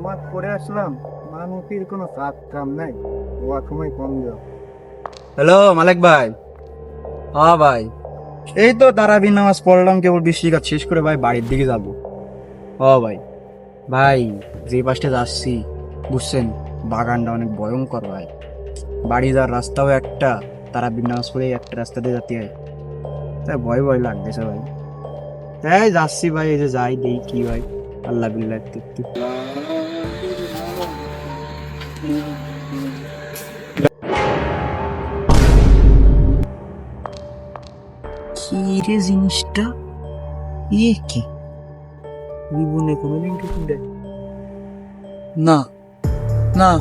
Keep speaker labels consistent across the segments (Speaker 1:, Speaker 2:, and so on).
Speaker 1: নামাজ পড়ে আসলাম, মানুষের কোনো কাজ কাম নাই, ও সময় কম দিও।
Speaker 2: হ্যালো মালিক ভাই। হ্যাঁ ভাই, এই তো তারাবি নামাজ পড়লাম, কেবল বৃষ্টি কাজ শেষ করে ভাই বাড়ির দিকে যাবো। ও ভাই, ভাই যে পাশে যাচ্ছি বুঝছেন, বাগানটা অনেক ভয়ঙ্কর ভাই। বাড়ি যাওয়ার রাস্তাও একটা, তারাবি নামাজ পড়ে একটা রাস্তা দিয়ে যেতে হয়, তাই ভয় ভয় লাগতেছে ভাই। তাই যাচ্ছি ভাই, এই যে যাই দেই কি ভাই। আল্লাহ বিল্লাহ একটু একটু। কি রে জিনিসটা, এ কি জীবনে কোনোদিন কিছু দেখ না, না।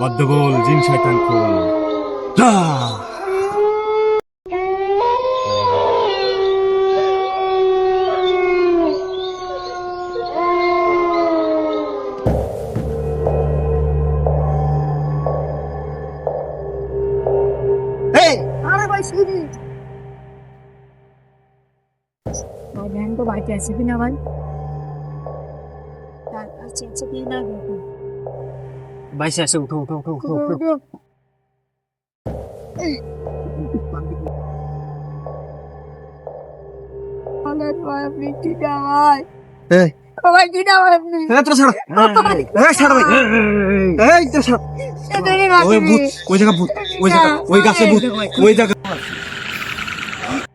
Speaker 1: বদ্ধবল জিন শয়তান খোল।
Speaker 2: এই
Speaker 3: আরে ভাই শুনি ভাই ভ্যান তো বাইকে আছে কি না ভাই আচ্ছা আচ্ছা কি না
Speaker 2: ভাই শেষে উঠো উঠো উঠো উঠো উঠো।
Speaker 3: আমাদের ভাই আপনি কি না ভাই
Speaker 2: এই
Speaker 3: ভাই কি না ভাই আপনি
Speaker 2: এই তো ছাড়ো, এই ছাড়ো ভাই, এই তো ছাড়ো।
Speaker 3: এদেরই
Speaker 2: ওই
Speaker 3: মাটি
Speaker 2: ভূত, ওই জায়গা ভূত, ওই জায়গা, ওই গাছে ভূত, ওই জায়গা।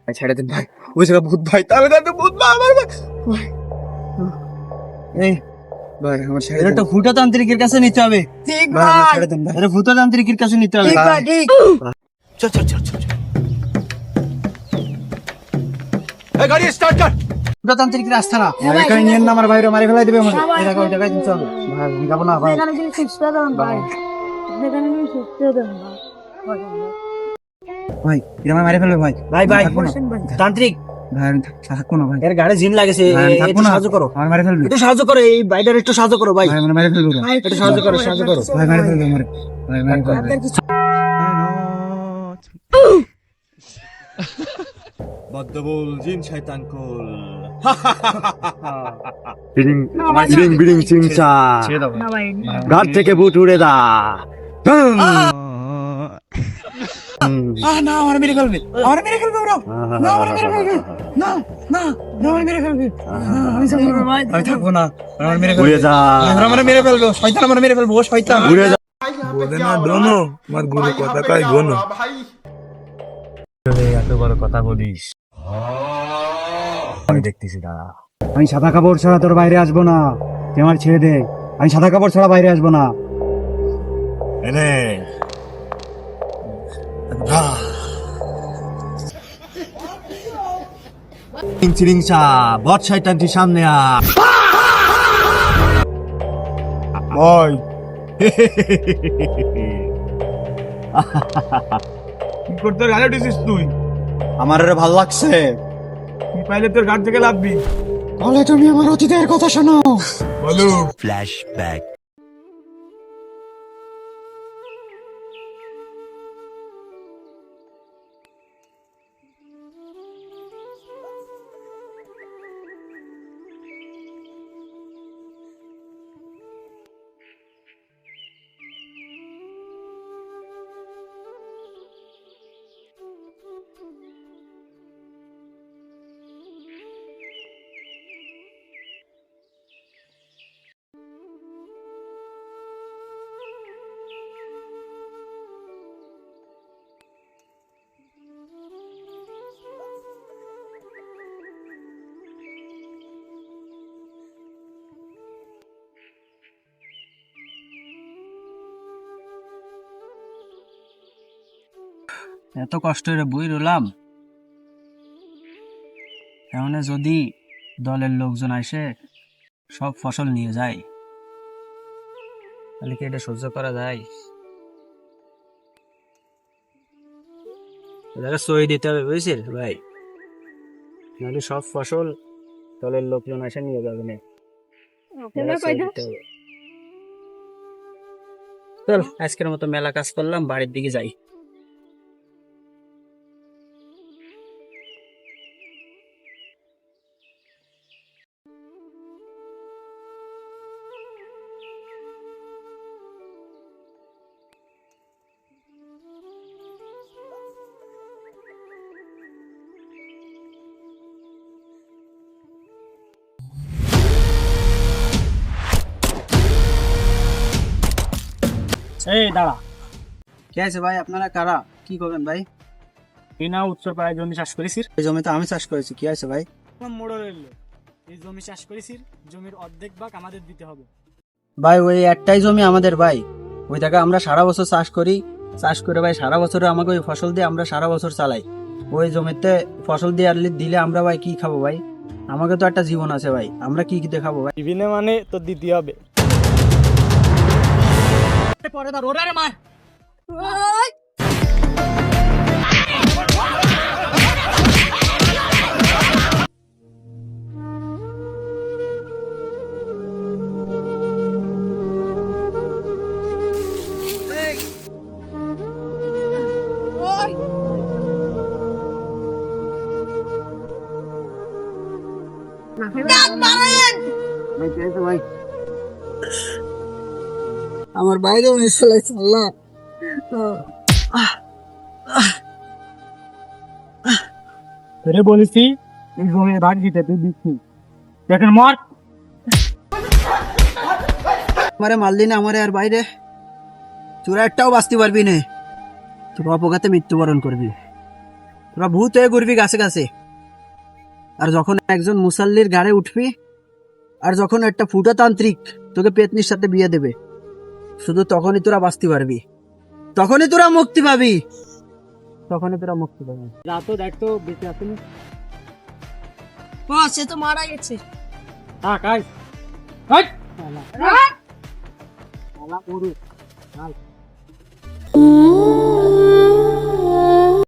Speaker 2: ভাই ছেড়ে দেন ভাই, ওই জায়গা ভূত ভাই, তাহলে তো ভূত ভাই আমার ভাই। এই ভাই আমার ছেড়ে দেন, এটা ভূততান্ত্রিকের কাছে নিতে হবে
Speaker 3: ঠিক
Speaker 2: ভাই, আমার
Speaker 3: ভাই
Speaker 2: ছেড়ে দেন ভাই, এটা ভূততান্ত্রিকের কাছে নিতে হবে
Speaker 3: ঠিক
Speaker 2: ভাই।
Speaker 3: ভাই ঠিক
Speaker 1: চল চল চল চল। এই গাড়ি স্টার্ট কর।
Speaker 2: ভূততান্ত্রিক রাস্তা না,
Speaker 3: হ্যাঁ ভাই,
Speaker 2: এখানে নিয়ে না আমার ভাইরে মারি ফেলাই দিবে আমার।
Speaker 3: হ্যাঁ ভাই,
Speaker 2: এই জায়গা ওই জায়গায় নিতে হবে ভাই, আমি যাবো না ভাই।
Speaker 3: এখানে যদি সুস্থ দেন ভাই এখানে যদি সুস্থ দেন ভাই
Speaker 2: ভাই এরা আমায় মারি ফেলবে ভাই। ভাই ভাই
Speaker 3: থাকবো না।
Speaker 2: তান্ত্রিক ভাই, আমি থাকবো না ভাই, এর গাড়ি জিন লাগেছে,
Speaker 1: ভাই, আমি থাকবো
Speaker 2: একটু
Speaker 1: না।
Speaker 2: সাহায্য করো,
Speaker 1: আমার মারি ফেলবে।
Speaker 2: একটু সাহায্য করো, এই বাইটার একটু সাহায্য করো ভাই,
Speaker 1: ভাই আমার মারি ফেলবে ওরা।
Speaker 3: ভাই,
Speaker 2: একটু সাহায্য করো, সাহায্য করো।
Speaker 1: ভাই মারি ফেলবে আমারে। ভাই মারি ফেলবে।
Speaker 3: আপনার কিছু
Speaker 1: বদ্ধবল জিন শয়তান খোল।
Speaker 3: না ভাই,
Speaker 1: বিড়িং বিড়িং চিংচা,
Speaker 3: না ভাই
Speaker 1: ঘর থেকে বুট উড়ে দা।
Speaker 2: না আমার মেরে ফেলবে, আমার মেরে ফেলবে ওরা, না আমার মেরে ফেলবে, না না না আমার মেরে ফেলবে, আমি যাবো না ভাই, আমি থাকবো না, আমার মেরে ফেলবে,
Speaker 1: উড়ে যা,
Speaker 2: আমার মেরে ফেলবে, শয়তান আমার মেরে ফেলবে, ও শয়তান।
Speaker 1: উড়ে যা।
Speaker 4: বলে না দোনো আমার গুরু কথা কয় গোনো।
Speaker 1: এত বড় কথা বলিস, আমি দেখতেছি দাঁড়া। আমি সাদা কাপড় ছাড়া তোর বাইরে আসবো না, তুই আমার ছেড়ে দে। আমি সাদা কাপড় ছাড়া বাইরে আসবো না। এনে চিরিংচা বট শয়তান, তুই সামনে আ।
Speaker 4: ভাই কি করতে গাড়ি উঠেছিস তুই?
Speaker 2: আমার আরে ভালো লাগছে,
Speaker 4: তুই পাইলে তোর গাড়ি থেকে লাভবি।
Speaker 2: তাহলে তুমি আমার অতীতের কথা শোনো।
Speaker 4: বলো
Speaker 2: এত কষ্ট করে বই রলাম, এমন যদি দলের লোকজন আসে সব ফসল নিয়ে যায়, তাহলে কি এটা সহ্য করা যায়? এটাকে সই দিতে হবে বুঝছিস ভাই, নাহলে সব ফসল দলের লোকজন এসে নিয়ে যাবে না। এটাকে সই দিতে হবে। চল আজকের মতো মেলা কাজ করলাম, বাড়ির দিকে যাই।
Speaker 1: এই দাঁড়া,
Speaker 2: কি আছে ভাই, আপনারা কারা, কি করবেন ভাই?
Speaker 1: এই না উত্তর পাড়ায় জমি চাষ করেছিস?
Speaker 2: এই জমিতে আমি চাষ করেছি, কি আছে ভাই?
Speaker 1: মোড় রইল, এই জমি চাষ করেছিস, জমির অর্ধেক ভাগ আমাদের দিতে হবে।
Speaker 2: ভাই ওই একটাই জমি আমাদের ভাই, ওই টাকা আমরা সারা বছর চাষ করি, চাষ করে ভাই সারা বছরে আমাকে ওই ফসল দিয়ে আমরা সারা বছর চালাই। ওই জমিতে ফসল দিয়ে দিলে আমরা ভাই কি খাবো ভাই? আমাকে তো একটা জীবন আছে ভাই, আমরা কি কি দেখাবো ভাই?
Speaker 1: টিভিনে মানে তো দিতে হবে। পরে ধর ওরে মার।
Speaker 2: আমার বাইরেও মিশালাইছে আল্লাহ।
Speaker 1: তোরে বলেছি এই জমির ভাগ দিতে, তুই দিচ্ছি। দেখেন মার।
Speaker 2: আমারে মারলি না আমারে আর বাইরে, তোরা একটাও বাঁচতে পারবি না, তোরা অপঘাতে মৃত্যুবরণ করবি, তোরা ভূত হয়ে ঘুরবি গাছে গাছে। আর যখন একজন মুসাল্লির গাড়ে উঠবি, আর যখন একটা ফুটাতান্ত্রিক তোকে পেতনির সাথে বিয়ে দেবে, শুধু তখনই তোরা বাঁচতে পারবি, তখনই তোরা মুক্তি পাবি, তখনই তোরা মুক্তি পাবি।
Speaker 1: রাতো দেখতো বেঁচে আসেনি।
Speaker 3: সে তো মারা গেছে।
Speaker 1: হ্যাঁ কাজ
Speaker 3: রাখ।